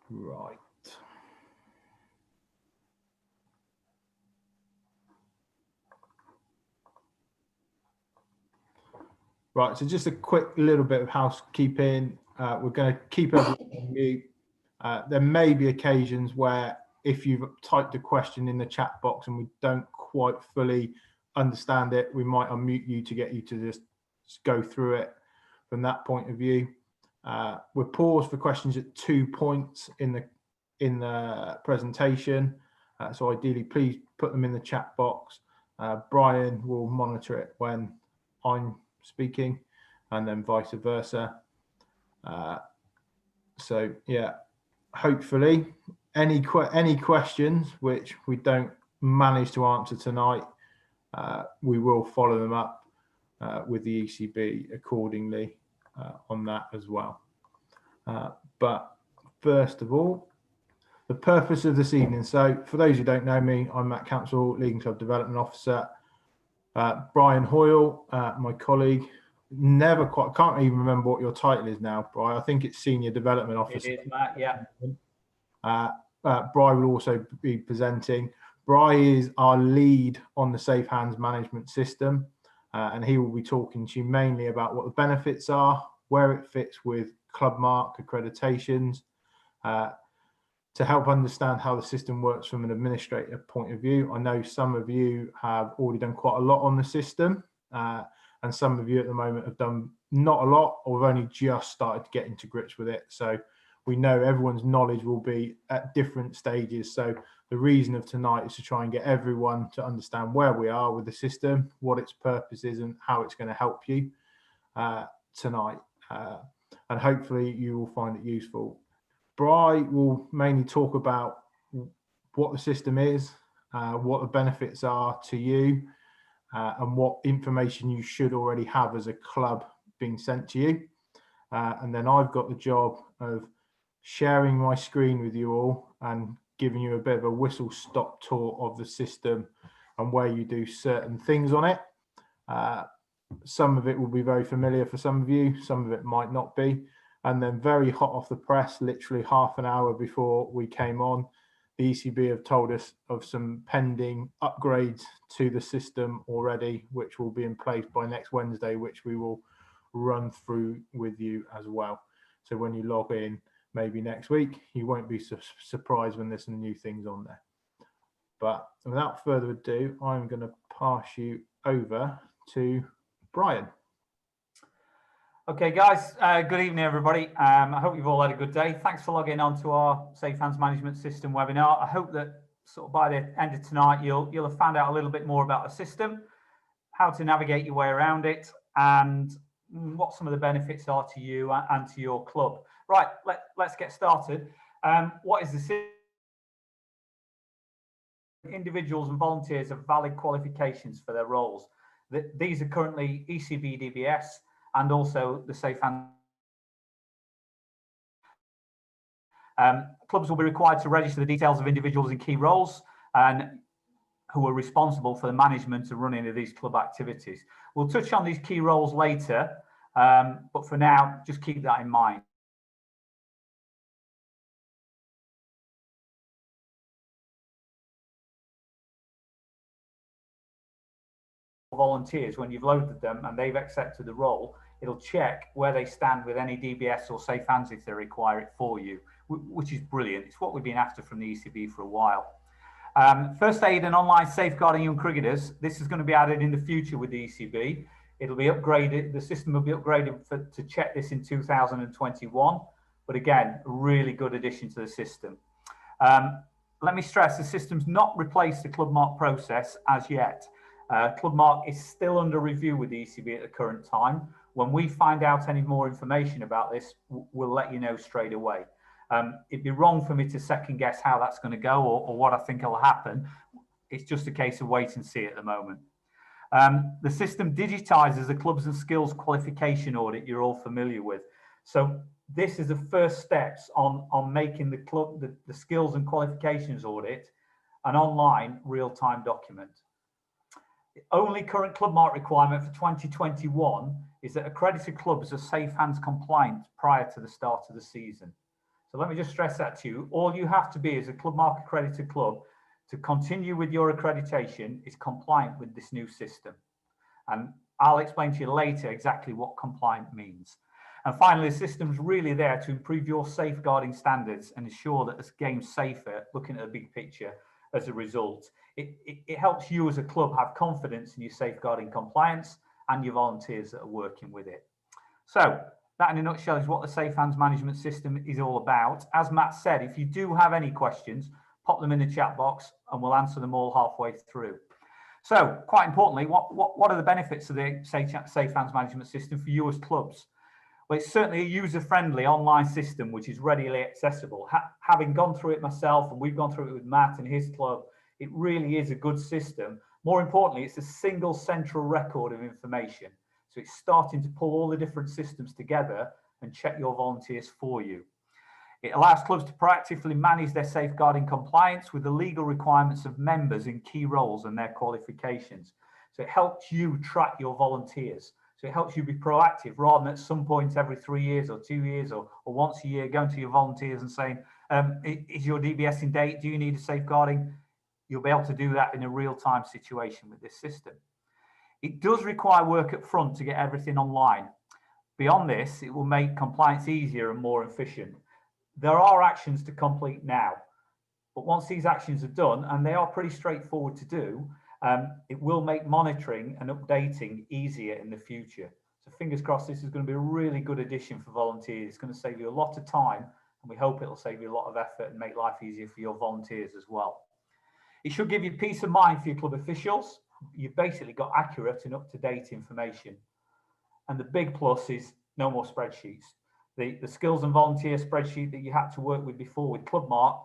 Right. Right, so just a quick little bit of housekeeping. We're going to keep everyone on mute. There may be occasions where if you've typed a question in the chat box and we don't quite fully understand it, we might unmute you to get you to just go through it from that point of view. We're paused for questions at 2 points in the presentation. So ideally, please put them in the chat box. Brian will monitor it when I'm speaking, and then vice versa. So yeah, hopefully any questions which we don't manage to answer tonight, we will follow them up with the ECB accordingly on that as well. But first of all, the purpose of this evening. So for those who don't know me, I'm Matt Council, League and Club Development Officer. Brian Hoyle, my colleague, can't even remember what your title is now, Brian. I think it's Senior Development Officer. It is, Matt, yeah. Brian will also be presenting. Brian is our lead on the Safe Hands management system, and he will be talking to you mainly about what the benefits are, where it fits with Club Mark accreditations, to help understand how the system works from an administrator point of view. I know some of you have already done quite a lot on the system, and some of you at the moment have done not a lot, or have only just started to get into grips with it. So we know everyone's knowledge will be at different stages. So the reason of tonight is to try and get everyone to understand where we are with the system, what its purpose is, and how it's going to help you tonight. And hopefully you will find it useful. Bri will mainly talk about what the system is, what the benefits are to you, and what information you should already have as a club being sent to you. And then I've got the job of sharing my screen with you all and giving you a bit of a whistle-stop tour of the system and where you do certain things on it. Some of it will be very familiar for some of you, some of it might not be. And then very hot off the press, literally half an hour before we came on, the ECB have told us of some pending upgrades to the system already, which will be in place by next Wednesday, which we will run through with you as well. So when you log in, maybe next week, you won't be surprised when there's some new things on there. But without further ado, I'm going to pass you over to Brian. Okay, guys, good evening, everybody. I hope you've all had a good day. Thanks for logging on to our Safe Hands Management System webinar. I hope that sort of by the end of tonight, you'll have found out a little bit more about the system, how to navigate your way around it, and what some of the benefits are to you and to your club. Right, let's get started. What is the system? Individuals and volunteers have valid qualifications for their roles. These are currently ECB DBS, and also the Safe Hands. Clubs will be required to register the details of individuals in key roles and who are responsible for the management and running of these club activities. We'll touch on these key roles later, but for now, just keep that in mind. Volunteers, when you've loaded them and they've accepted the role, it'll check where they stand with any DBS or Safe Hands if they require it for you, which is brilliant. It's what we've been after from the ECB for a while. First aid and online safeguarding young cricketers. This is going to be added in the future with the ECB. It'll be upgraded. The system will be upgraded to check this in 2021. But again, a really good addition to the system. Let me stress, the system's not replaced the Club Mark process as yet. Club Mark is still under review with the ECB at the current time. When we find out any more information about this, we'll let you know straight away. It'd be wrong for me to second guess how that's going to go or what I think will happen. It's just a case of wait and see at the moment. The system digitizes the clubs and skills qualification audit you're all familiar with. So this is the first steps on making the club, the skills and qualifications audit an online real-time document. The only current Club Mark requirement for 2021 is that accredited clubs are Safe Hands compliant prior to the start of the season. So let me just stress that to you. All you have to be as a Club Mark accredited club to continue with your accreditation is compliant with this new system. And I'll explain to you later exactly what compliant means. And finally, the system's really there to improve your safeguarding standards and ensure that this game's safer, looking at the big picture as a result. It helps you as a club have confidence in your safeguarding compliance and your volunteers that are working with it. So that in a nutshell is what the Safe Hands Management System is all about. As Matt said, if you do have any questions, pop them in the chat box and we'll answer them all halfway through. So quite importantly, what are the benefits of the Safe Hands Management System for you as clubs? Well, it's certainly a user-friendly online system which is readily accessible. Having gone through it myself, and we've gone through it with Matt and his club, it really is a good system. More importantly, it's a single central record of information. So it's starting to pull all the different systems together and check your volunteers for you. It allows clubs to proactively manage their safeguarding compliance with the legal requirements of members in key roles and their qualifications. So it helps you track your volunteers. So it helps you be proactive rather than at some point every 3 years or 2 years or once a year going to your volunteers and saying, is your DBS in date? Do you need a safeguarding? You'll be able to do that in a real-time situation with this system. It does require work up front to get everything online. Beyond this, it will make compliance easier and more efficient. There are actions to complete now, but once these actions are done, and they are pretty straightforward to do, it will make monitoring and updating easier in the future. So fingers crossed, this is going to be a really good addition for volunteers. It's going to save you a lot of time, and we hope it'll save you a lot of effort and make life easier for your volunteers as well. It should give you peace of mind for your club officials. You've basically got accurate and up-to-date information. And the big plus is no more spreadsheets. The skills and volunteer spreadsheet that you had to work with before with ClubMark,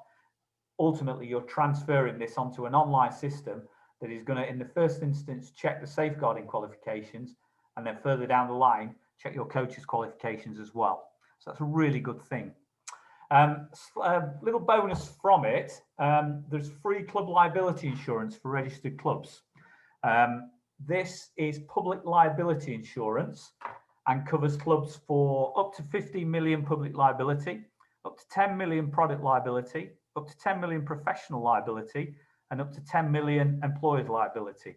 ultimately you're transferring this onto an online system that is going to, in the first instance, check the safeguarding qualifications, and then further down the line, check your coach's qualifications as well. So that's a really good thing. A little bonus from it, there's free club liability insurance for registered clubs. This is public liability insurance and covers clubs for up to 15 million public liability, up to 10 million product liability, up to 10 million professional liability, and up to 10 million employers liability.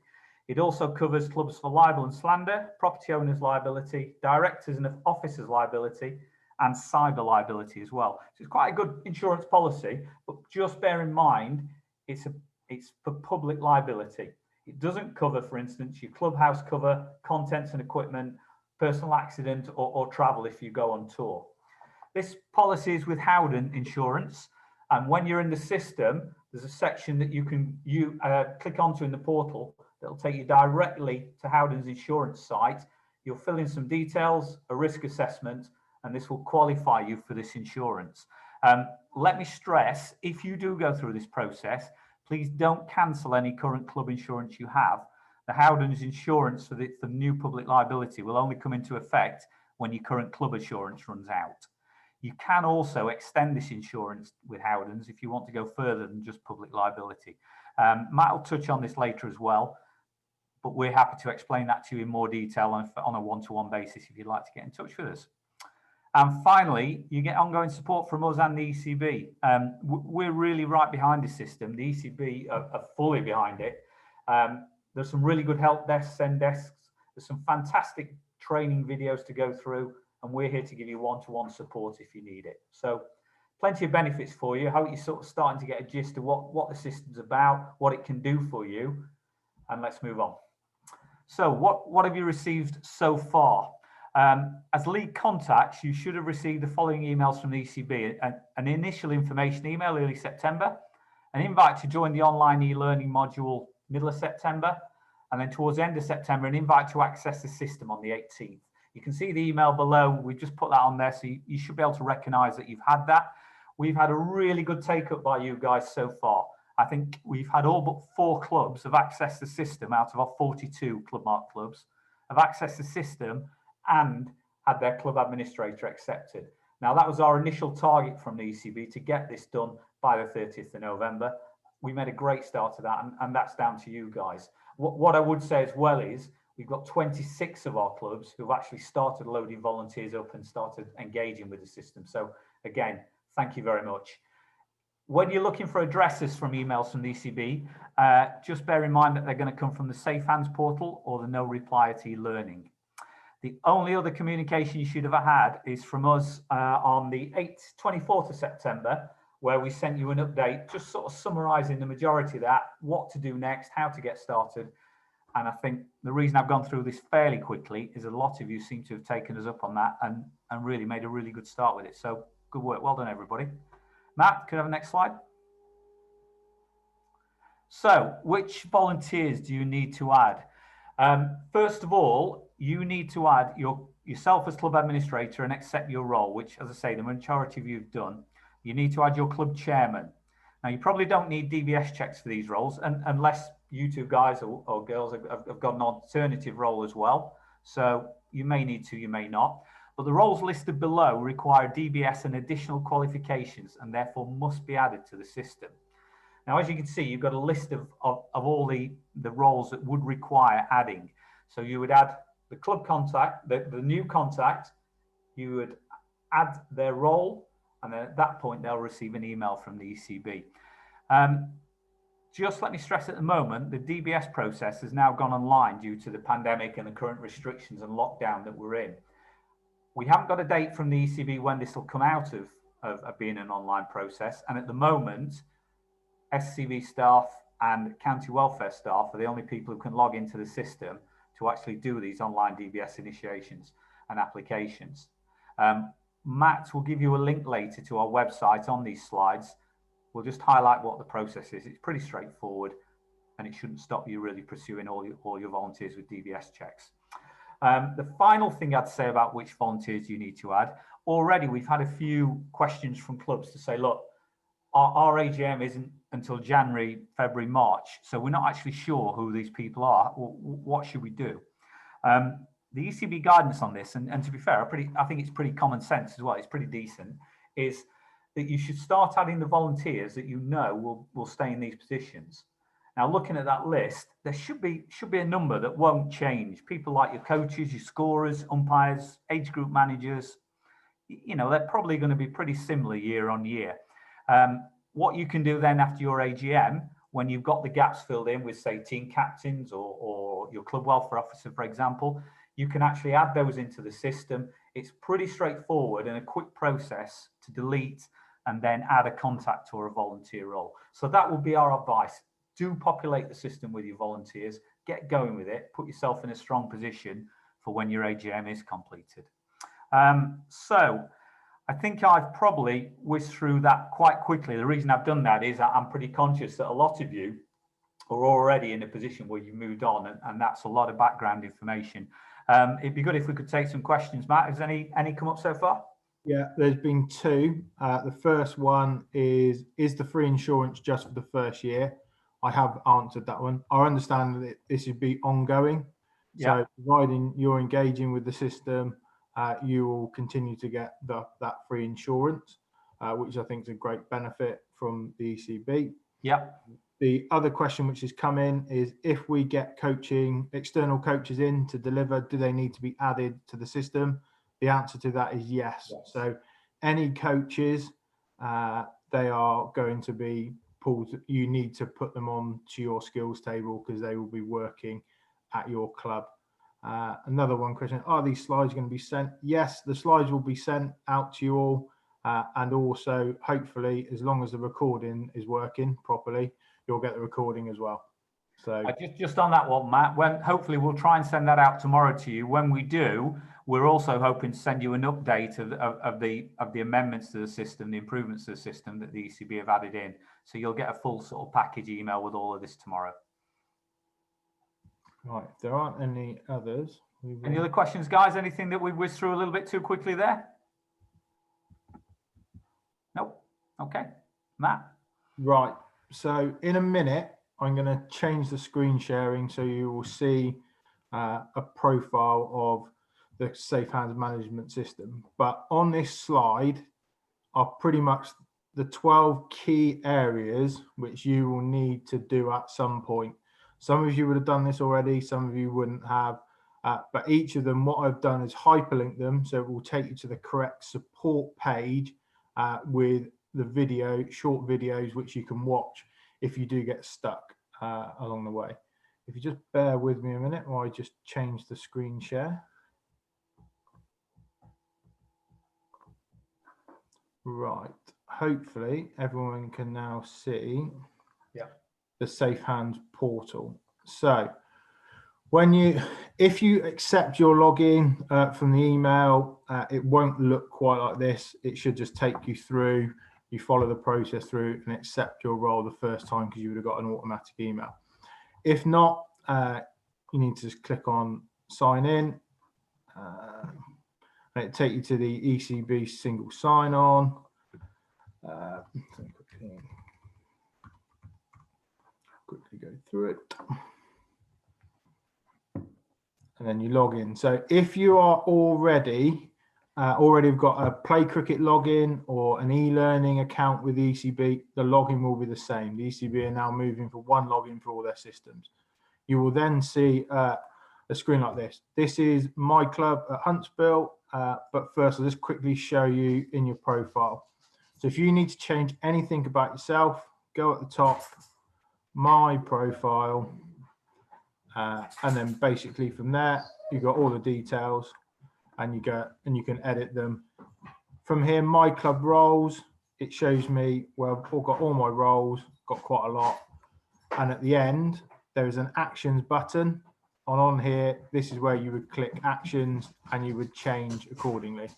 It also covers clubs for libel and slander, property owners liability, directors and officers liability, and cyber liability as well. So it's quite a good insurance policy, but just bear in mind, it's for public liability. It doesn't cover, for instance, your clubhouse cover, contents and equipment, personal accident, or travel if you go on tour. This policy is with Howden Insurance, and when you're in the system, there's a section that you can click onto in the portal that'll take you directly to Howden's insurance site. You'll fill in some details, a risk assessment, and this will qualify you for this insurance. Let me stress, if you do go through this process, please don't cancel any current club insurance you have. The Howden's insurance for the new public liability will only come into effect when your current club insurance runs out. You can also extend this insurance with Howden's if you want to go further than just public liability. Matt will touch on this later as well, but we're happy to explain that to you in more detail on a one-to-one basis if you'd like to get in touch with us. And finally, you get ongoing support from us and the ECB. We're really right behind this system. The ECB are fully behind it. There's some really good help desks, send desks. There's some fantastic training videos to go through, and we're here to give you one-to-one support if you need it. So plenty of benefits for you. I hope you're sort of starting to get a gist of what the system's about, what it can do for you, and let's move on. So what have you received so far? As lead contacts, you should have received the following emails from the ECB: an initial information email early September, an invite to join the online e-learning module middle of September, and then towards the end of September, an invite to access the system on the 18th. You can see the email below. We've just put that on there, so you should be able to recognize that you've had that. We've had a really good take-up by you guys so far. I think we've had all but 4 clubs have accessed the system out of our 42 ClubMark clubs, have accessed the system and had their club administrator accepted. Now, that was our initial target from the ECB to get this done by the 30th of November. We made a great start to that, and that's down to you guys. What I would say as well is we've got 26 of our clubs who've actually started loading volunteers up and started engaging with the system. So again, Thank you very much. When you're looking for addresses from emails from the ECB, just bear in mind that they're going to come from the Safe Hands portal or the No Reply at e-learning. The only other communication you should have had is from us on the 24th of September, where we sent you an update, just sort of summarising the majority of that, what to do next, how to get started. And I think the reason I've gone through this fairly quickly is a lot of you seem to have taken us up on that and really made a really good start with it. So good work. Well done, everybody. Matt, could I have the next slide? So which volunteers do you need to add? First of all, you need to add yourself as club administrator and accept your role, which, as I say, the majority of you have done. You need to add your club chairman. Now, you probably don't need DBS checks for these roles, unless you two guys or girls have got an alternative role as well. So you may need to, you may not. But the roles listed below require DBS and additional qualifications and therefore must be added to the system. Now, as you can see, you've got a list of all the roles that would require adding. So you would add the club contact, the new contact, you would add their role, and then at that point, they'll receive an email from the ECB. Just let me stress at the moment, the DBS process has now gone online due to the pandemic and the current restrictions and lockdown that we're in. We haven't got a date from the ECB when this will come out of being an online process. And at the moment, SCV staff and county welfare staff are the only people who can log into the system to actually do these online DBS initiations and applications. Matt will give you a link later to our website on these slides. We'll just highlight what the process is. It's pretty straightforward and it shouldn't stop you really pursuing all your volunteers with DBS checks. The final thing I'd say about which volunteers you need to add, already we've had a few questions from clubs to say, look, our AGM isn't until January, February, March, so we're not actually sure who these people are. What should we do? The ECB guidance on this, and to be fair, I think it's pretty common sense as well, it's pretty decent, is that you should start adding the volunteers that you know will stay in these positions. Now, looking at that list, there should be a number that won't change. People like your coaches, your scorers, umpires, age group managers, you know, they're probably going to be pretty similar year on year. What you can do then after your AGM, when you've got the gaps filled in with, say, team captains or your club welfare officer, for example, you can actually add those into the system. It's pretty straightforward and a quick process to delete and then add a contact or a volunteer role. So that would be our advice. Do populate the system with your volunteers, get going with it, put yourself in a strong position for when your AGM is completed. So I think I've probably whizzed through that quite quickly. The reason I've done that is I'm pretty conscious that a lot of you are already in a position where you've moved on, and that's a lot of background information. It'd be good if we could take some questions. Matt, has any come up so far? Yeah, there's been two. The first one is the free insurance just for the first year? I have answered that one. I understand that this would be ongoing. So providing you're engaging with the system, you will continue to get that free insurance, which I think is a great benefit from the ECB. Yeah. The other question which has come in is, if we get external coaches in to deliver, do they need to be added to the system? The answer to that is yes. So any coaches, they are going to be pulled. You need to put them on to your skills table because they will be working at your club. Another one question, are these slides going to be sent? Yes, the slides will be sent out to you all. And also, hopefully, as long as the recording is working properly, you'll get the recording as well. So just on that one, Matt, hopefully we'll try and send that out tomorrow to you. When we do, we're also hoping to send you an update of the amendments to the system, the improvements to the system that the ECB have added in. So you'll get a full sort of package email with all of this tomorrow. Right, if there aren't any others. Any other questions, guys? Anything that we whizzed through a little bit too quickly there? Nope. Okay. Matt? Right. So in a minute, I'm going to change the screen sharing so you will see a profile of the Safe Hands management system. But on this slide are pretty much the 12 key areas which you will need to do at some point. Some of you would have done this already, some of you wouldn't have. But each of them, what I've done is hyperlink them, so it will take you to the correct support page, with the video, short videos, which you can watch if you do get stuck along the way. If you just bear with me a minute while I just change the screen share. Right, hopefully everyone can now see the Safe Hands portal. So if you accept your login from the email, it won't look quite like this. It should just take you through, you follow the process through and accept your role the first time, because you would have got an automatic email. If not, you need to just click on sign in. And it take you to the ECB single sign-on. Quickly go through it. And then you log in. So if you are already have got a Play Cricket login or an e-learning account with the ECB, the login will be the same. The ECB are now moving for one login for all their systems. You will then see a screen like this. This is my club at Huntsville, but first I'll just quickly show you in your profile. So if you need to change anything about yourself, go at the top, my profile, and then basically from there you've got all the details, and you can edit them. From here, my club roles, it shows me where I've got all my roles, got quite a lot, and at the end there is an actions button. On here, this is where you would click actions and you would change accordingly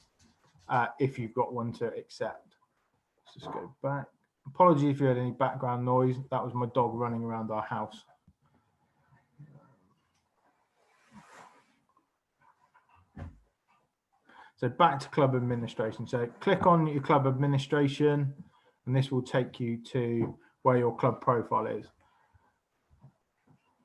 if you've got one to accept. Let's just go back. Apologies if you heard any background noise. That was my dog running around our house. So back to club administration. So click on your club administration and this will take you to where your club profile is.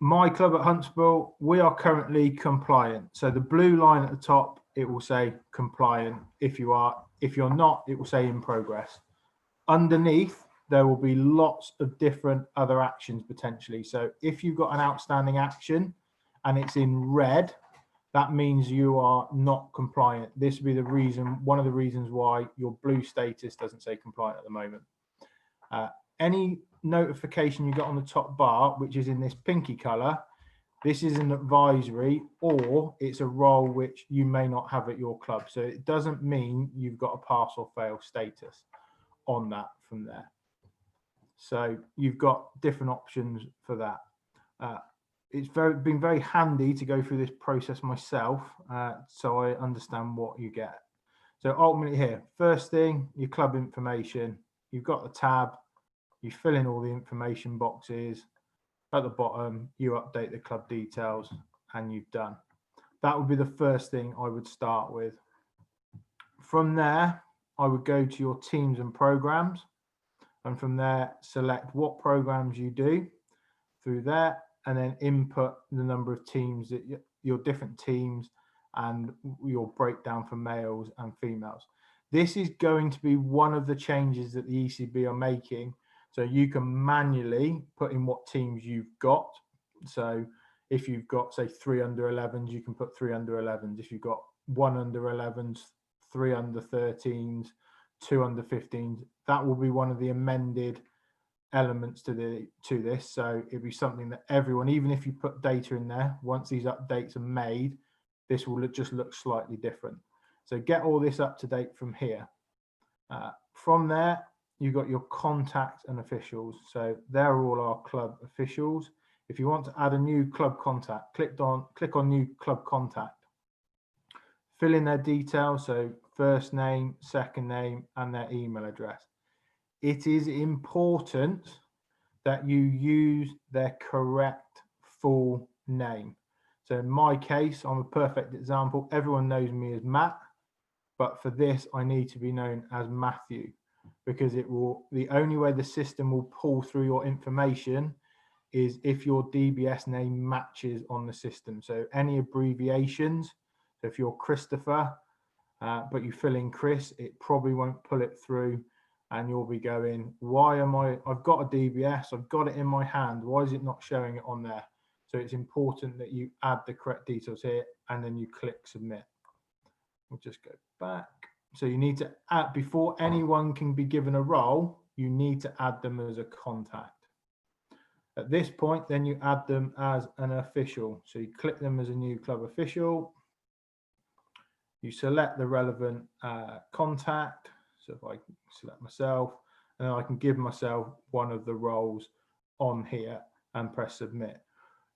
My club at Huntsville, we are currently compliant. So the blue line at the top, it will say compliant. If you are, if you're not, it will say in progress. Underneath, there will be lots of different other actions potentially. So if you've got an outstanding action and it's in red, that means you are not compliant. This will be the reason, one of the reasons why your blue status doesn't say compliant at the moment. Any notification you got on the top bar, which is in this pinky color, this is an advisory or it's a role which you may not have at your club. So it doesn't mean you've got a pass or fail status on that from there. So you've got different options for that. It's been very handy to go through this process myself, so I understand what you get. So ultimately here, first thing, your club information. You've got the tab, you fill in all the information boxes. At the bottom, you update the club details and you've done. That would be the first thing I would start with. From there, I would go to your teams and programs. And from there, select what programs you do through there, and then input the number of teams that your different teams and your breakdown for males and females. This is going to be one of the changes that the ECB are making. So you can manually put in what teams you've got. So if you've got, say, 3 under 11s, you can put 3 under 11s. If you've got 1 under 11s, 3 under 13s, 2 under 15s, that will be one of the amended elements to this. So it'll be something that everyone, even if you put data in there, once these updates are made, this will just look slightly different. So get all this up to date from here. From there, you've got your contacts and officials. So they're all our club officials. If you want to add a new club contact, click on new club contact. Fill in their details, so first name, second name, and their email address. It is important that you use their correct full name. So in my case, I'm a perfect example. Everyone knows me as Matt, but for this, I need to be known as Matthew, because it will, the only way the system will pull through your information is if your DBS name matches on the system. So any abbreviations, so if you're Christopher, but you fill in Chris, it probably won't pull it through, and you'll be going, why am I've got a DBS, I've got it in my hand, why is it not showing it on there? So it's important that you add the correct details here and then you click submit. We'll just go back. So you need to add, before anyone can be given a role, you need to add them as a contact. At this point, then you add them as an official. So you click them as a new club official. You select the relevant contact. So if I select myself, and then I can give myself one of the roles on here and press submit.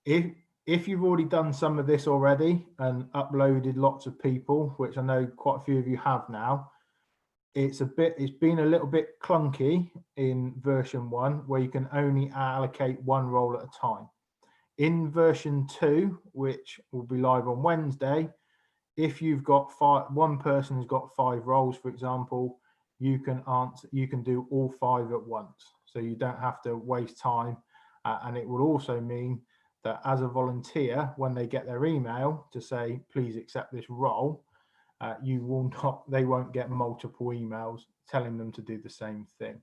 If you've already done some of this already and uploaded lots of people, which I know quite a few of you have now, it's been a little bit clunky in version 1, where you can only allocate one role at a time. In version 2, which will be live on Wednesday, if you've got one person has got 5 roles, for example, you can do all 5 at once, so you don't have to waste time. And it will also mean that as a volunteer, when they get their email to say please accept this role, they won't get multiple emails telling them to do the same thing.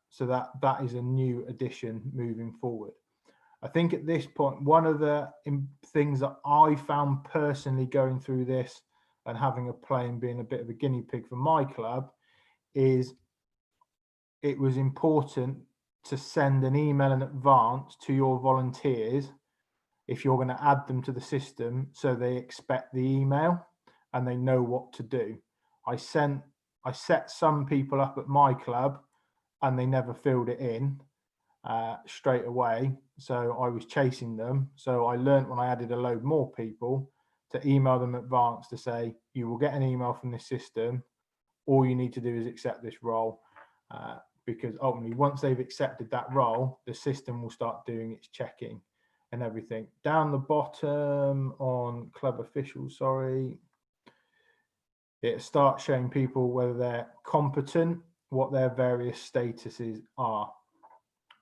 So that is a new addition moving forward. I think at this point, one of the things that I found personally going through this and having a play and being a bit of a guinea pig for my club is it was important to send an email in advance to your volunteers if you're going to add them to the system, so they expect the email and they know what to do. I set some people up at my club and they never filled it in straight away, so I was chasing them. So I learned when I added a load more people to email them in advance to say you will get an email from this system, all you need to do is accept this role, because ultimately once they've accepted that role, the system will start doing its checking and everything. Down the bottom on club officials, it starts showing people whether they're competent, what their various statuses are.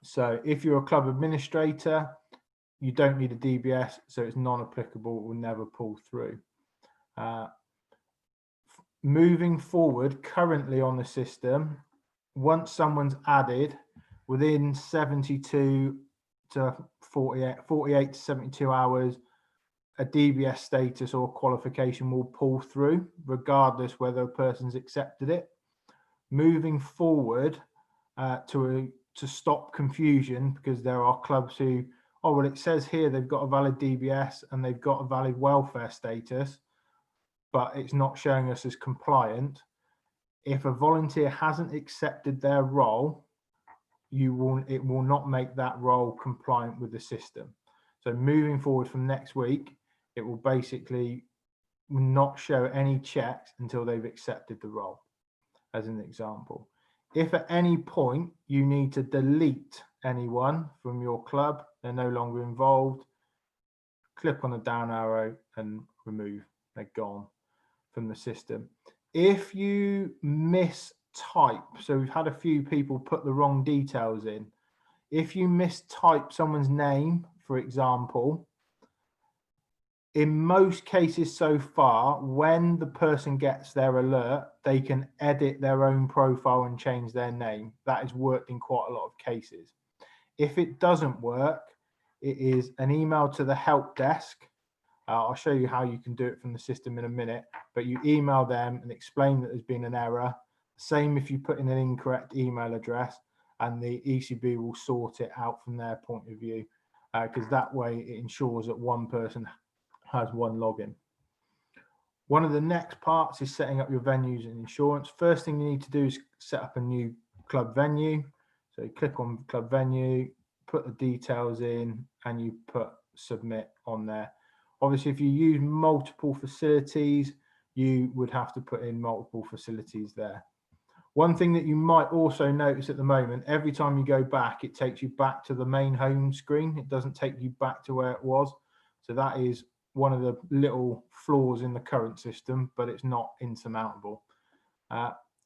So if you're a club administrator, you don't need a DBS, so it's non-applicable, it will never pull through. Moving forward, currently on the system, once someone's added, within 72 to 48 to 72 hours, a DBS status or qualification will pull through, regardless whether a person's accepted it. Moving forward, to stop confusion, because there are clubs who, oh, well, it says here they've got a valid DBS and they've got a valid welfare status, but it's not showing us as compliant. If a volunteer hasn't accepted their role, it will not make that role compliant with the system. So moving forward from next week, it will basically not show any checks until they've accepted the role, as an example. If at any point you need to delete anyone from your club, they're no longer involved, click on the down arrow and remove, they're gone from the system. If you mistype, so we've had a few people put the wrong details in. If you mistype someone's name, for example, in most cases so far, when the person gets their alert, they can edit their own profile and change their name. That has worked in quite a lot of cases. If it doesn't work, it is an email to the help desk. I'll show you how you can do it from the system in a minute, but you email them and explain that there's been an error. Same if you put in an incorrect email address, and the ECB will sort it out from their point of view, because that way it ensures that one person has one login. One of the next parts is setting up your venues and insurance. First thing you need to do is set up a new club venue. So you click on club venue, put the details in, and you put submit on there. Obviously, if you use multiple facilities, you would have to put in multiple facilities there. One thing that you might also notice at the moment, every time you go back, it takes you back to the main home screen. It doesn't take you back to where it was. So that is one of the little flaws in the current system, but it's not insurmountable.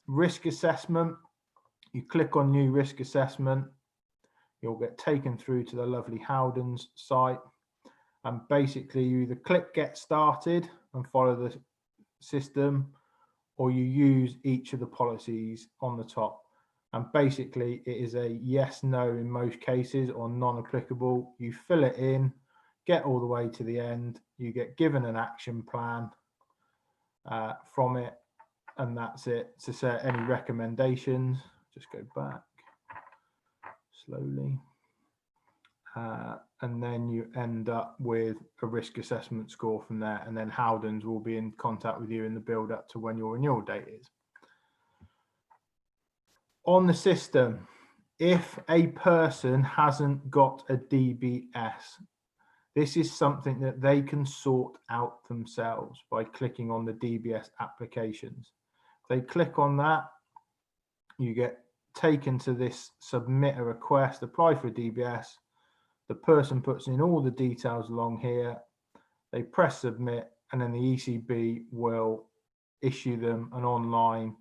Risk assessment, you click on new risk assessment, you'll get taken through to the lovely Howden's site. And basically you either click get started and follow the system, or you use each of the policies on the top. And basically it is a yes, no in most cases, or non-applicable. You fill it in, get all the way to the end, you get given an action plan from it, and that's it. To set any recommendations, just go back slowly. And then you end up with a risk assessment score from there, and then Howdens will be in contact with you in the build up to when your renewal date is. On the system, if a person hasn't got a DBS, this is something that they can sort out themselves by clicking on the DBS applications. They click on that, you get taken to this submit a request, apply for a DBS. The person puts in all the details along here, they press submit, and then the ECB will issue them an online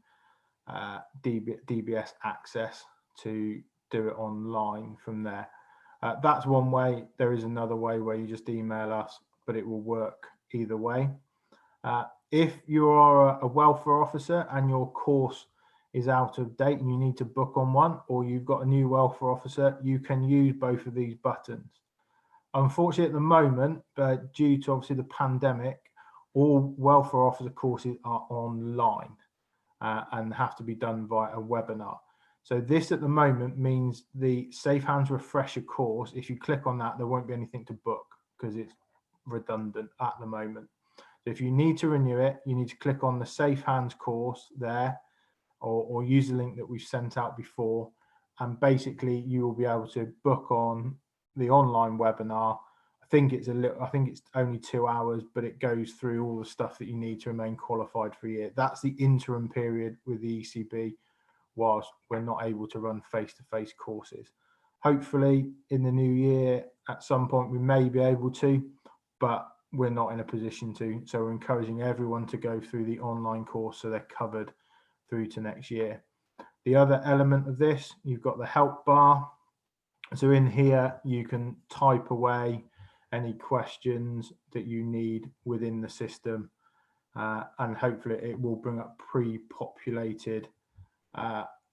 DBS access to do it online from there. That's one way. There is another way where you just email us, but it will work either way. If you are a welfare officer and your course is out of date and you need to book on one, or you've got a new welfare officer, you can use both of these buttons. Unfortunately, at the moment, due to obviously the pandemic, all welfare officer courses are online and have to be done via a webinar. So this at the moment means the Safe Hands Refresher course, if you click on that, there won't be anything to book because it's redundant at the moment. So if you need to renew it, you need to click on the Safe Hands course there, or use the link that we've sent out before, and basically you will be able to book on the online webinar. I think it's only 2 hours, but it goes through all the stuff that you need to remain qualified for a year. That's the interim period with the ECB whilst we're not able to run face-to-face courses. Hopefully in the new year at some point we may be able to, but we're not in a position to. So we're encouraging everyone to go through the online course so they're covered through to next year. The other element of this, you've got the help bar. So in here you can type away any questions that you need within the system, and hopefully it will bring up pre-populated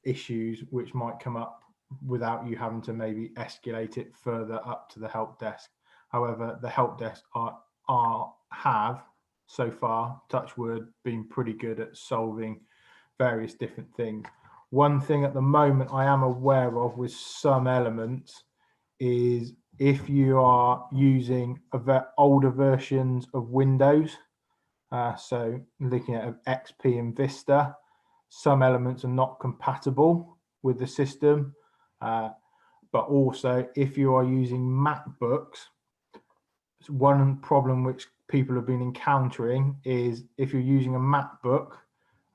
issues which might come up without you having to maybe escalate it further up to the help desk. However, the help desk have so far, touch wood, been pretty good at solving various different things. One thing at the moment I am aware of with some elements is if you are using older versions of Windows, so looking at XP and Vista, some elements are not compatible with the system. But also if you are using MacBooks, one problem which people have been encountering is if you're using a MacBook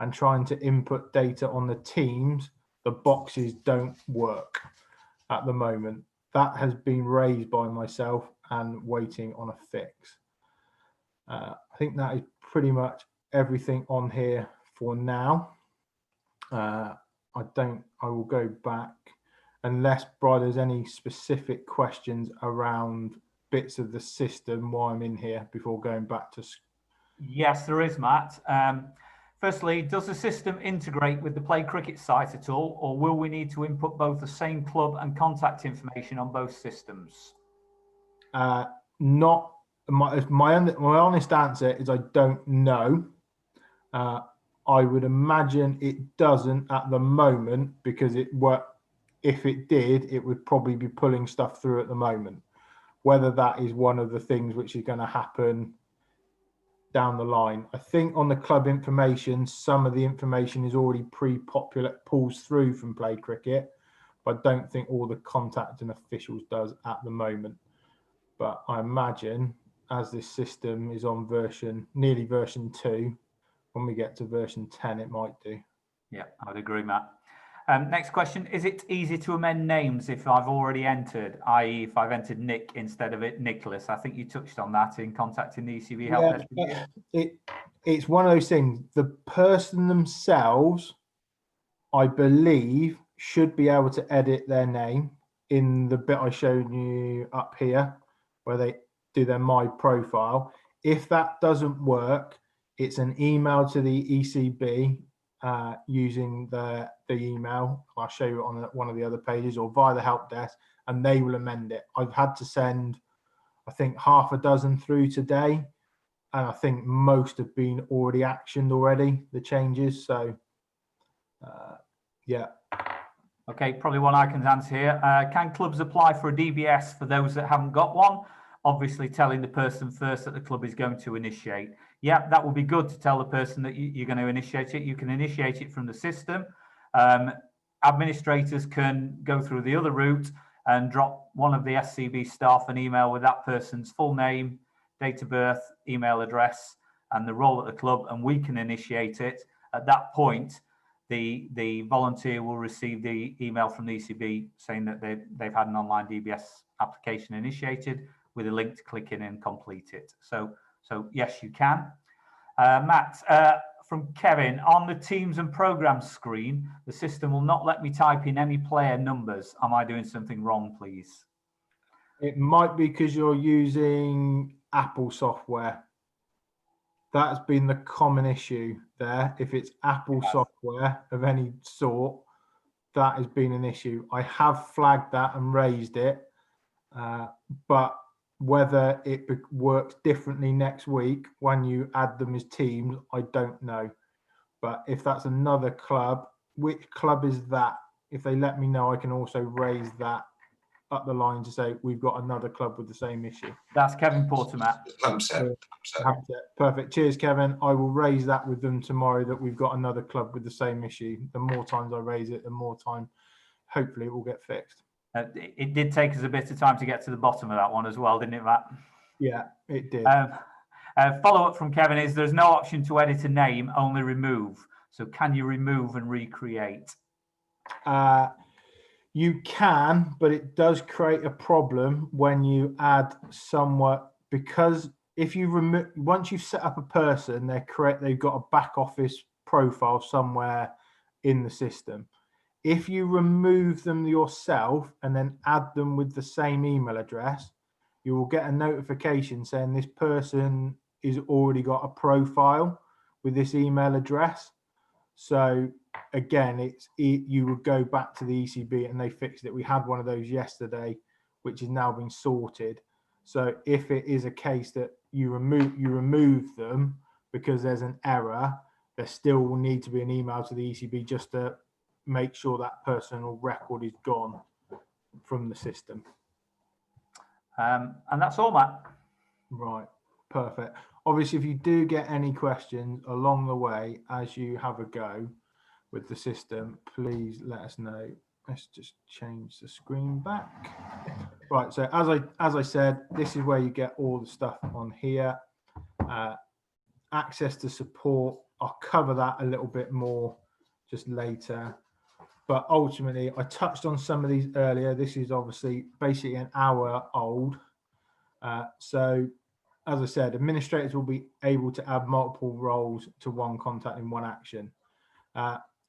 and trying to input data on the Teams, the boxes don't work at the moment. That has been raised by myself and waiting on a fix. I think that is pretty much everything on here for now. I will go back unless, Brian, there's any specific questions around bits of the system while I'm in here before going back to. Yes, there is, Matt. Firstly, does the system integrate with the Play Cricket site at all, or will we need to input both the same club and contact information on both systems? Not my honest answer is I don't know. I would imagine it doesn't at the moment, because if it did, it would probably be pulling stuff through at the moment. Whether that is one of the things which is going to happen down the line. I think on the club information, some of the information is already pulls through from Play Cricket, but I don't think all the contact and officials does at the moment. But I imagine as this system is on nearly version 2, when we get to version 10, it might do. Yeah, I would agree, Matt. Next question, is it easy to amend names if I've already entered, i.e. if I've entered Nick instead of Nicholas? I think you touched on that in contacting the ECB help desk. It's one of those things. The person themselves, I believe, should be able to edit their name in the bit I showed you up here, where they do their My Profile. If that doesn't work, it's an email to the ECB using the email. I'll show you on one of the other pages, or via the help desk, and they will amend it. I've had to send, I think, half a dozen through today, and I think most have been already actioned already, the changes. So, yeah. Okay, probably one I can answer here. Can clubs apply for a DBS for those that haven't got one? Obviously, telling the person first that the club is going to initiate. Yeah, that would be good to tell the person that you're going to initiate it. You can initiate it from the system. Administrators can go through the other route and drop one of the SCB staff an email with that person's full name, date of birth, email address, and the role at the club, and we can initiate it. At that point, the volunteer will receive the email from the ECB saying that they've had an online DBS application initiated with a link to click in and complete it. So yes, you can. Matt, from Kevin, on the Teams and Programs screen, the system will not let me type in any player numbers. Am I doing something wrong, please? It might be because you're using Apple software. That's been the common issue there. If it's Apple software of any sort, that has been an issue. I have flagged that and raised it, but whether it works differently next week when you add them as teams, I don't know. But if that's another club, which club is that? If they let me know, I can also raise that up the line to say we've got another club with the same issue. That's Kevin Porter, Matt. Perfect. Cheers, Kevin. I will raise that with them tomorrow, that we've got another club with the same issue. The more times I raise it, the more time, hopefully, it will get fixed. It did take us a bit of time to get to the bottom of that one as well, didn't it, Matt? Yeah, it did. Follow-up from Kevin is there's no option to edit a name, only remove. So can you remove and recreate? You can, but it does create a problem when you add somewhat, because if you remove, once you've set up a person, they've got a back office profile somewhere in the system. If you remove them yourself and then add them with the same email address, you will get a notification saying this person is already got a profile with this email address. So again, you would go back to the ECB and they fixed it. We had one of those yesterday, which has now been sorted. So if it is a case that you remove them because there's an error, there still will need to be an email to the ECB just to make sure that personal record is gone from the system. And that's all, Matt. Right, perfect. Obviously, if you do get any questions along the way as you have a go with the system, please let us know. Let's just change the screen back. Right, so as I said, this is where you get all the stuff on here. Access to support, I'll cover that a little bit more just later. But ultimately, I touched on some of these earlier. This is obviously basically an hour old. So as I said, administrators will be able to add multiple roles to one contact in one action.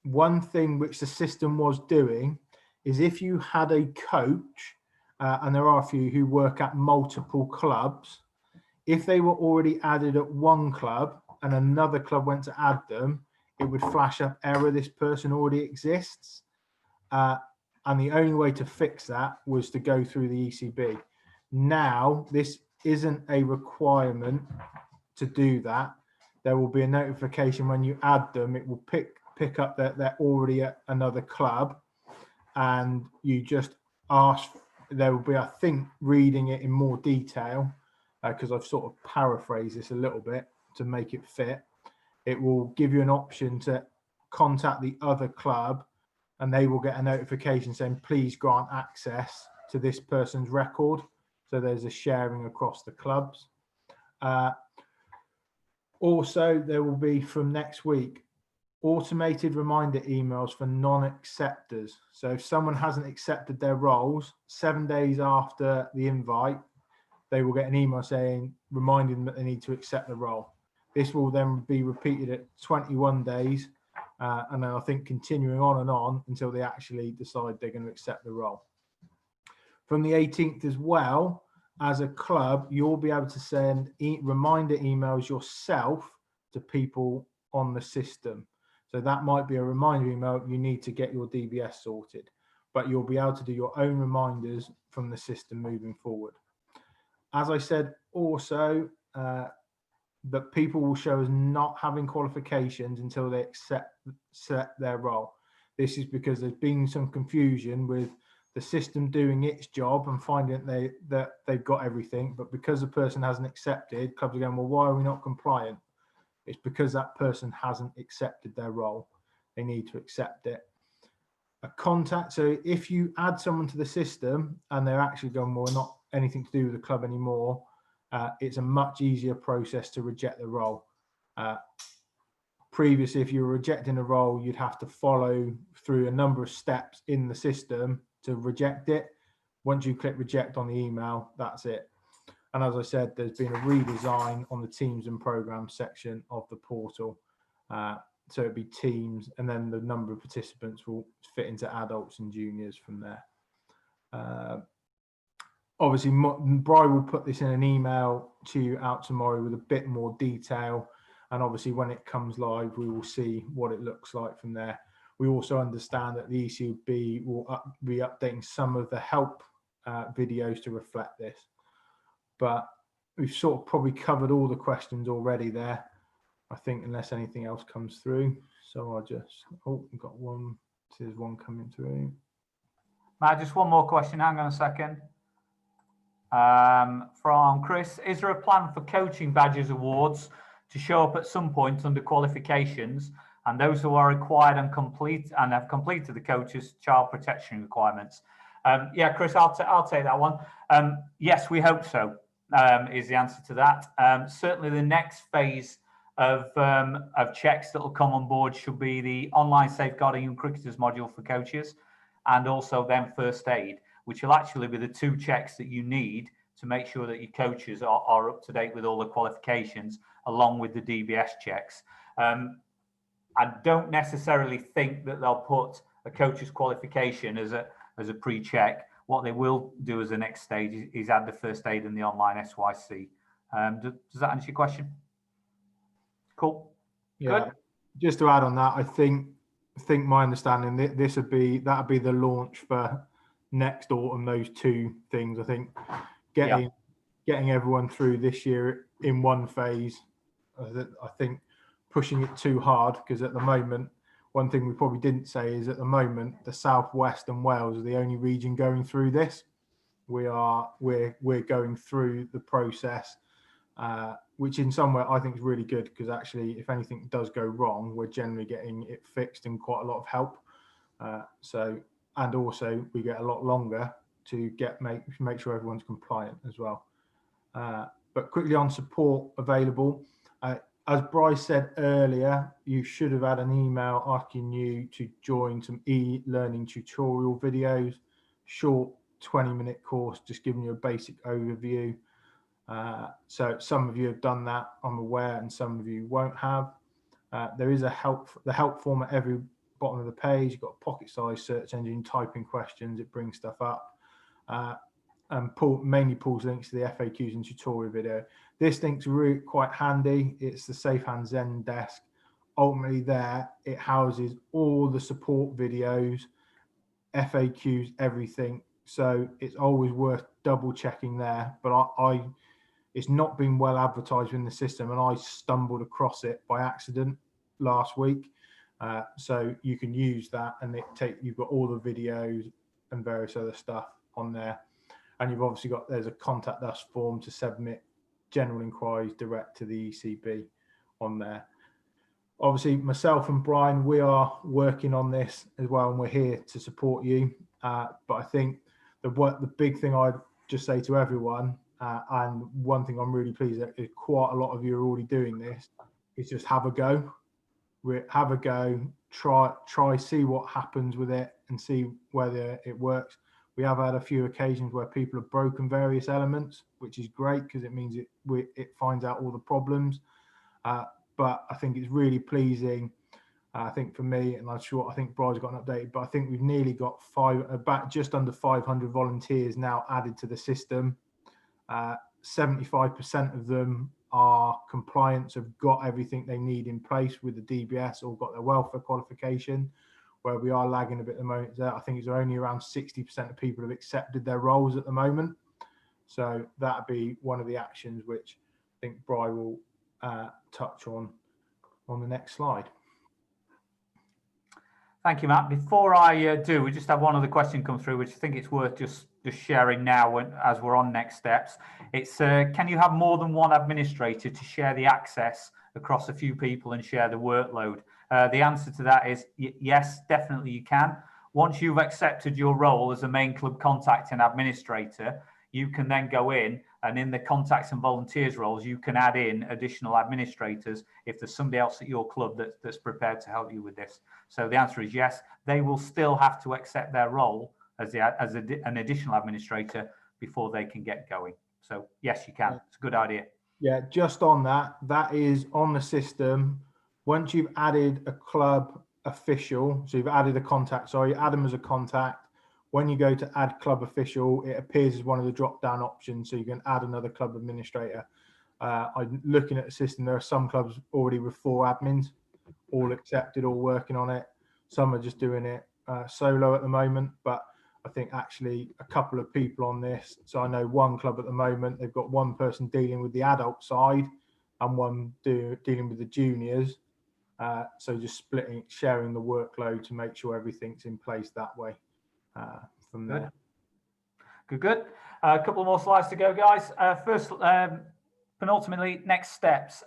One thing which the system was doing is if you had a coach, and there are a few who work at multiple clubs, if they were already added at one club and another club went to add them, it would flash up error, this person already exists. And the only way to fix that was to go through the ECB. Now, this isn't a requirement to do that. There will be a notification when you add them. It will pick up that they're already at another club, and you just ask. There will be, I think, reading it in more detail, because I've sort of paraphrased this a little bit to make it fit. It will give you an option to contact the other club, and they will get a notification saying, please grant access to this person's record. So there's a sharing across the clubs. Also, there will be from next week, automated reminder emails for non-acceptors. So if someone hasn't accepted their roles, 7 days after the invite, they will get an email saying, reminding them that they need to accept the role. This will then be repeated at 21 days. And then I think continuing on and on until they actually decide they're going to accept the role. From the 18th as well, as a club, you'll be able to send reminder emails yourself to people on the system. So that might be a reminder email, you need to get your DBS sorted, but you'll be able to do your own reminders from the system moving forward. As I said, also, that people will show as not having qualifications until they accept their role. This is because there's been some confusion with the system doing its job and finding that they've got everything, but because the person hasn't accepted, clubs are going, well, why are we not compliant? It's because that person hasn't accepted their role. They need to accept it. A contact, so if you add someone to the system and they're actually going, well, not anything to do with the club anymore, it's a much easier process to reject the role. Previously, if you were rejecting a role, you'd have to follow through a number of steps in the system to reject it. Once you click reject on the email, that's it. And as I said, there's been a redesign on the teams and programs section of the portal. So it'd be teams, and then the number of participants will fit into adults and juniors from there. Obviously, Bri will put this in an email to you out tomorrow with a bit more detail. And obviously, when it comes live, we will see what it looks like from there. We also understand that the ECB will be updating some of the help videos to reflect this. But we've sort of probably covered all the questions already there, I think, unless anything else comes through. So I'll just, oh, we've got one, there's one coming through. Matt, just one more question, hang on a second. From Chris, is there a plan for coaching badges awards to show up at some point under qualifications and those who are required and have completed the coach's child protection requirements? Yeah, Chris, I'll take that one. Yes, we hope so, is the answer to that. Certainly the next phase of checks that will come on board should be the online safeguarding young cricketers module for coaches, and also then first aid, which will actually be the two checks that you need to make sure that your coaches are up to date with all the qualifications, along with the DBS checks. I don't necessarily think that they'll put a coach's qualification as a pre-check. What they will do as the next stage is add the first aid and the online SYC. Does that answer your question? Cool. Yeah. Good. Just to add on that, I think my understanding that'd be the launch for next autumn. Those two things, I think, getting everyone through this year in one phase. I think pushing it too hard, because at the moment, one thing we probably didn't say is at the moment the South West and Wales are the only region going through this. We're going through the process, which in some way I think is really good, because actually if anything does go wrong, we're generally getting it fixed and quite a lot of help. And also we get a lot longer to make sure everyone's compliant as well. But quickly on support available, as Bryce said earlier, you should have had an email asking you to join some e-learning tutorial videos, short 20-minute course, just giving you a basic overview. So some of you have done that, I'm aware, and some of you won't have. There is the help form at every bottom of the page. You've got a pocket-sized search engine, type in questions, it brings stuff up. And mainly pulls links to the FAQs and tutorial video. This link's really quite handy. It's the Safe Hands Zen desk. Ultimately there, it houses all the support videos, FAQs, everything. So it's always worth double checking there. But it's not been well advertised in the system, and I stumbled across it by accident last week. So you can use that, and you've got all the videos and various other stuff on there. And you've obviously there's a contact us form to submit general inquiries direct to the ECB on there. Obviously, myself and Brian, we are working on this as well, and we're here to support you. But I think the big thing I'd just say to everyone, and one thing I'm really pleased that is quite a lot of you are already doing this, is just have a go. Have a go, try, see what happens with it, and see whether it works. We have had a few occasions where people have broken various elements, which is great because it means it finds out all the problems. But I think it's really pleasing. I think for me, and I think Brian's got an update, but I think we've nearly got just under 500 volunteers now added to the system. 75% of them are compliant, have got everything they need in place with the DBS or got their welfare qualification. Where we are lagging a bit at the moment, I think it's only around 60% of people have accepted their roles at the moment. So that'd be one of the actions which I think Bri will touch on the next slide. Thank you, Matt. Before I do, we just have one other question come through, which I think it's worth just sharing now as we're on next steps. It's can you have more than one administrator to share the access across a few people and share the workload? The answer to that is yes, definitely you can. Once you've accepted your role as a main club contact and administrator, you can then go in and in the contacts and volunteers roles, you can add in additional administrators if there's somebody else at your club that's prepared to help you with this. So the answer is yes, they will still have to accept their role as an additional administrator before they can get going. So yes, you can. It's a good idea. Yeah, just on that, that is on the system. Once you've added a club official, so you've added a contact, sorry, add them as a contact. When you go to add club official, it appears as one of the drop-down options, so you can add another club administrator. I'm looking at the system. There are some clubs already with 4 admins, all accepted, all working on it. Some are just doing it solo at the moment, but I think actually a couple of people on this. So I know one club at the moment, they've got one person dealing with the adult side and one dealing with the juniors. So just sharing the workload to make sure everything's in place that way. From there. Good. A couple more slides to go, guys. First, penultimately, next steps.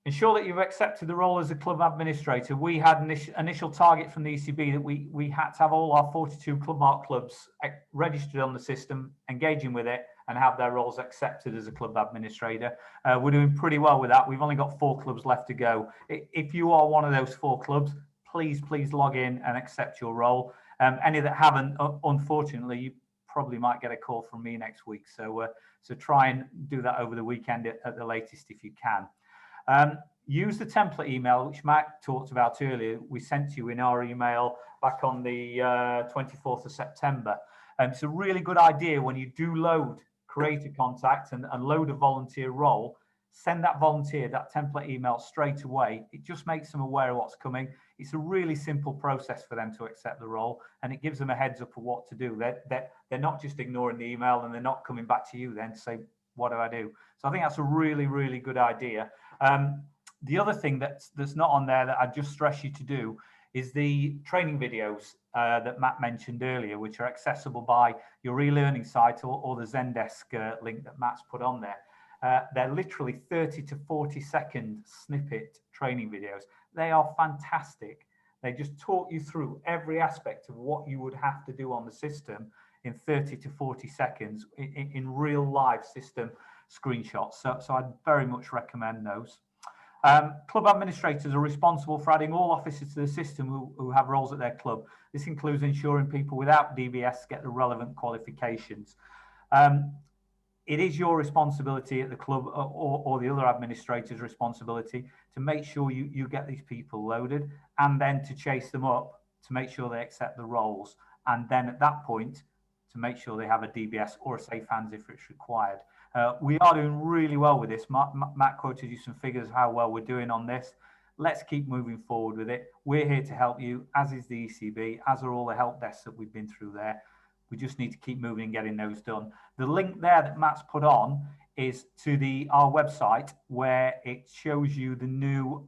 Ensure that you've accepted the role as a club administrator. We had an initial target from the ECB that we had to have all our 42 Clubmark clubs registered on the system, engaging with it, and have their roles accepted as a club administrator. We're doing pretty well with that. We've only got 4 clubs left to go. If you are one of those 4 clubs, please log in and accept your role. Any that haven't, unfortunately, you probably might get a call from me next week. So try and do that over the weekend at the latest if you can. Use the template email, which Matt talked about earlier. We sent you in our email back on the 24th of September. It's a really good idea when you do create a contact and load a volunteer role. Send that volunteer that template email straight away. It just makes them aware of what's coming. It's a really simple process for them to accept the role, and it gives them a heads up of what to do. They're not just ignoring the email and they're not coming back to you then to say, what do I do? So I think that's a really, really good idea. The other thing that's not on there that I just stress you to do is the training videos that Matt mentioned earlier, which are accessible by your e-learning site or the Zendesk link that Matt's put on there. They're literally 30 to 40 second snippet training videos. They are fantastic. They just talk you through every aspect of what you would have to do on the system in 30 to 40 seconds in real live system screenshots. So I'd very much recommend those. Club administrators are responsible for adding all officers to the system who have roles at their club. This includes ensuring people without DBS get the relevant qualifications. It is your responsibility at the club or the other administrator's responsibility to make sure you get these people loaded and then to chase them up to make sure they accept the roles. And then at that point, to make sure they have a DBS or a safe hands if it's required. We are doing really well with this. Matt quoted you some figures of how well we're doing on this. Let's keep moving forward with it. We're here to help you, as is the ECB, as are all the help desks that we've been through there. We just need to keep moving and getting those done. The link there that Matt's put on is to our website where it shows you the new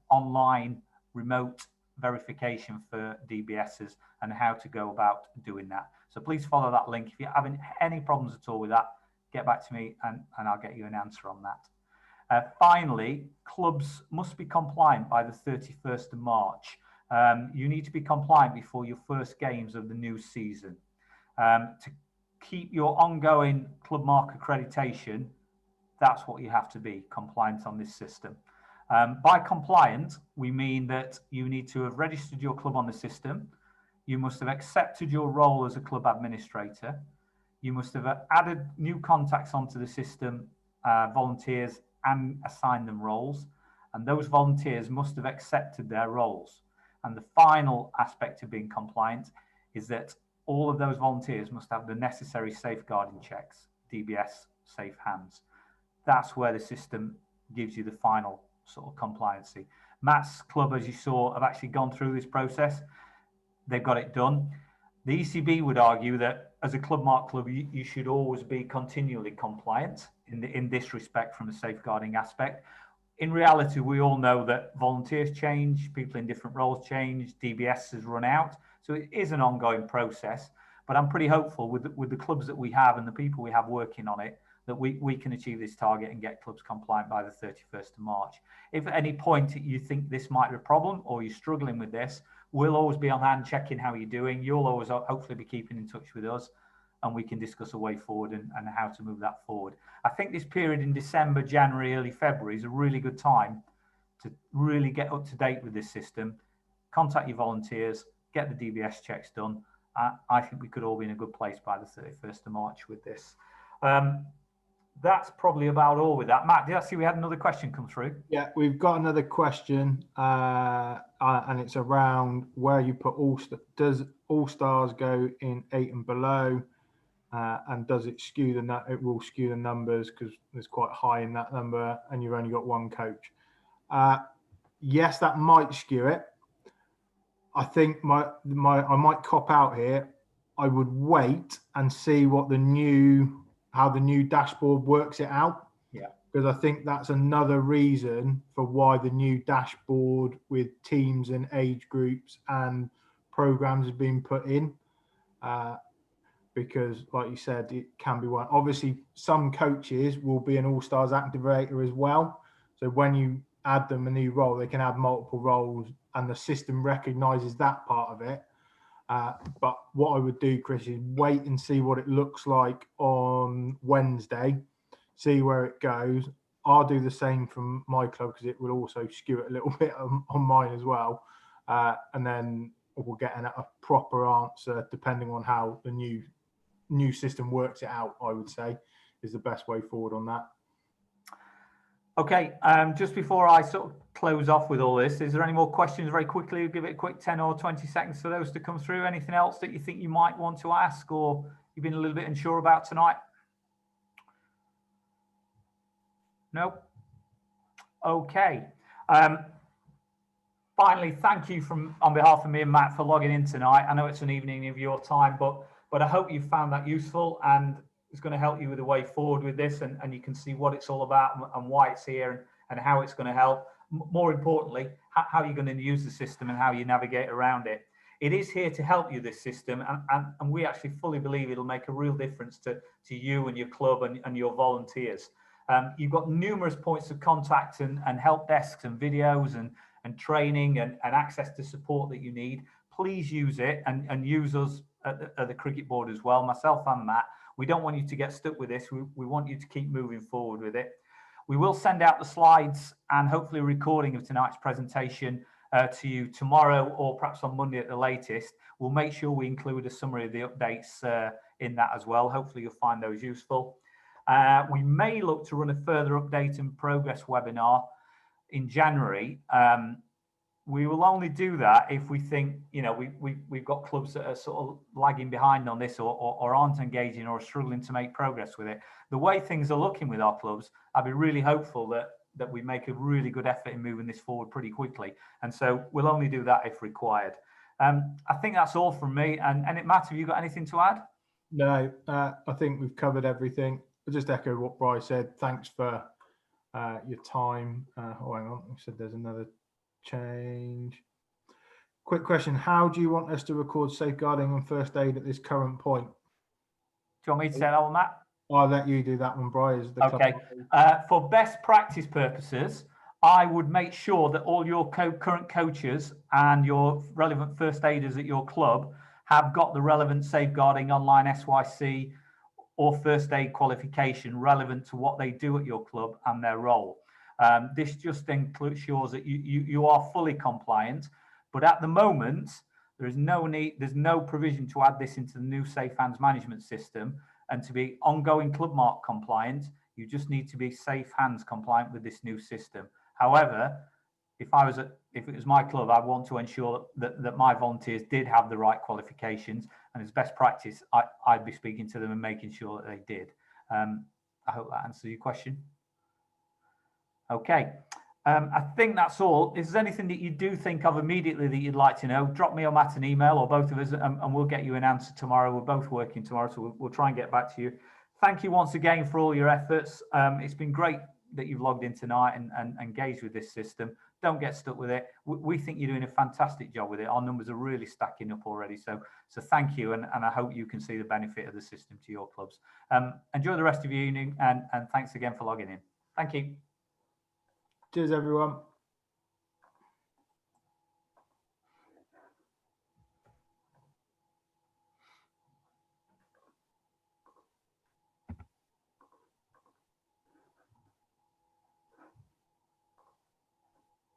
online remote verification for DBSs and how to go about doing that. So please follow that link. If you're having any problems at all with that, get back to me and I'll get you an answer on that. Finally, clubs must be compliant by the 31st of March. You need to be compliant before your first games of the new season. To keep your ongoing Clubmark accreditation, that's what you have to be, compliant on this system. By compliant, we mean that you need to have registered your club on the system. You must have accepted your role as a club administrator. You must have added new contacts onto the system, volunteers, and assigned them roles. And those volunteers must have accepted their roles. And the final aspect of being compliant is that all of those volunteers must have the necessary safeguarding checks, DBS, safe hands. That's where the system gives you the final sort of compliancy. Matt's club, as you saw, have actually gone through this process. They've got it done. The ECB would argue that as a club mark club, you should always be continually compliant in this respect from a safeguarding aspect. In reality, we all know that volunteers change, people in different roles change, DBS has run out. So it is an ongoing process, but I'm pretty hopeful with the clubs that we have and the people we have working on it, that we can achieve this target and get clubs compliant by the 31st of March. If at any point you think this might be a problem or you're struggling with this, we'll always be on hand checking how you're doing. You'll always hopefully be keeping in touch with us, and we can discuss a way forward and how to move that forward. I think this period in December, January, early February is a really good time to really get up to date with this system, contact your volunteers, get the DBS checks done. I think we could all be in a good place by the 31st of March with this. That's probably about all with that. Matt, did I see we had another question come through? Yeah, we've got another question, and it's around where you put does All Stars go in 8 and below, and does it skew it will skew the numbers because it's quite high in that number, and you've only got one coach. Yes, that might skew it. I think I might cop out here. I would wait and see what how the new dashboard works it out. Yeah. Because I think that's another reason for why the new dashboard with teams and age groups and programs has been put in. Because, like you said, it can be one. Obviously, some coaches will be an All-Stars activator as well. So when you add them a new role, they can add multiple roles, and the system recognises that part of it. But what I would do, Chris, is wait and see what it looks like on Wednesday, see where it goes. I'll do the same from my club because it will also skew it a little bit on mine as well. And then we'll get a proper answer depending on how the new system works it out, I would say, is the best way forward on that. Okay, just before I sort of close off with all this, is there any more questions very quickly? We'll give it a quick 10 or 20 seconds for those to come through. Anything else that you think you might want to ask or you've been a little bit unsure about tonight? No? Okay. Finally, thank you on behalf of me and Matt for logging in tonight. I know it's an evening of your time, but I hope you found that useful and it's going to help you with the way forward with this, and you can see what it's all about and why it's here and how it's going to help. More importantly, how you're going to use the system and how you navigate around it. It is here to help you, this system, and we actually fully believe it'll make a real difference to you and your club and your volunteers. You've got numerous points of contact and help desks and videos and training and access to support that you need. Please use it and use us at the cricket board as well, myself and Matt. We don't want you to get stuck with this. We want you to keep moving forward with it. We will send out the slides and hopefully a recording of tonight's presentation to you tomorrow or perhaps on Monday at the latest. We'll make sure we include a summary of the updates in that as well. Hopefully you'll find those useful. We may look to run a further update and progress webinar in January. We will only do that if we think, we've got clubs that are sort of lagging behind on this or aren't engaging or are struggling to make progress with it. The way things are looking with our clubs, I'd be really hopeful that we make a really good effort in moving this forward pretty quickly. And so we'll only do that if required. I think that's all from me. And Matt, have you got anything to add? No, I think we've covered everything. I'll just echo what Bryce said. Thanks for your time. Hang on, I said there's another change. Quick question: how do you want us to record safeguarding and first aid at this current point? Do you want me to say that one, Matt? I'll let you do that one, Bryce. Okay. For best practice purposes, I would make sure that all your current coaches and your relevant first aiders at your club have got the relevant safeguarding online SYC or first aid qualification relevant to what they do at your club and their role. This just ensures that you are fully compliant, but at the moment there's no provision to add this into the new Safe Hands management system. And to be ongoing club mark compliant, you just need to be Safe Hands compliant with this new system. However, if it was my club, I want to ensure that my volunteers did have the right qualifications, and as best practice, I'd be speaking to them and making sure that they did. I hope that answers your question. Okay. I think that's all. Is there anything that you do think of immediately that you'd like to know? Drop me or Matt an email, or both of us, and we'll get you an answer tomorrow. We're both working tomorrow, so we'll try and get back to you. Thank you once again for all your efforts. It's been great that you've logged in tonight and engaged with this system. Don't get stuck with it. We think you're doing a fantastic job with it. Our numbers are really stacking up already. So thank you, and I hope you can see the benefit of the system to your clubs. Enjoy the rest of your evening, and thanks again for logging in. Thank you. Cheers, everyone.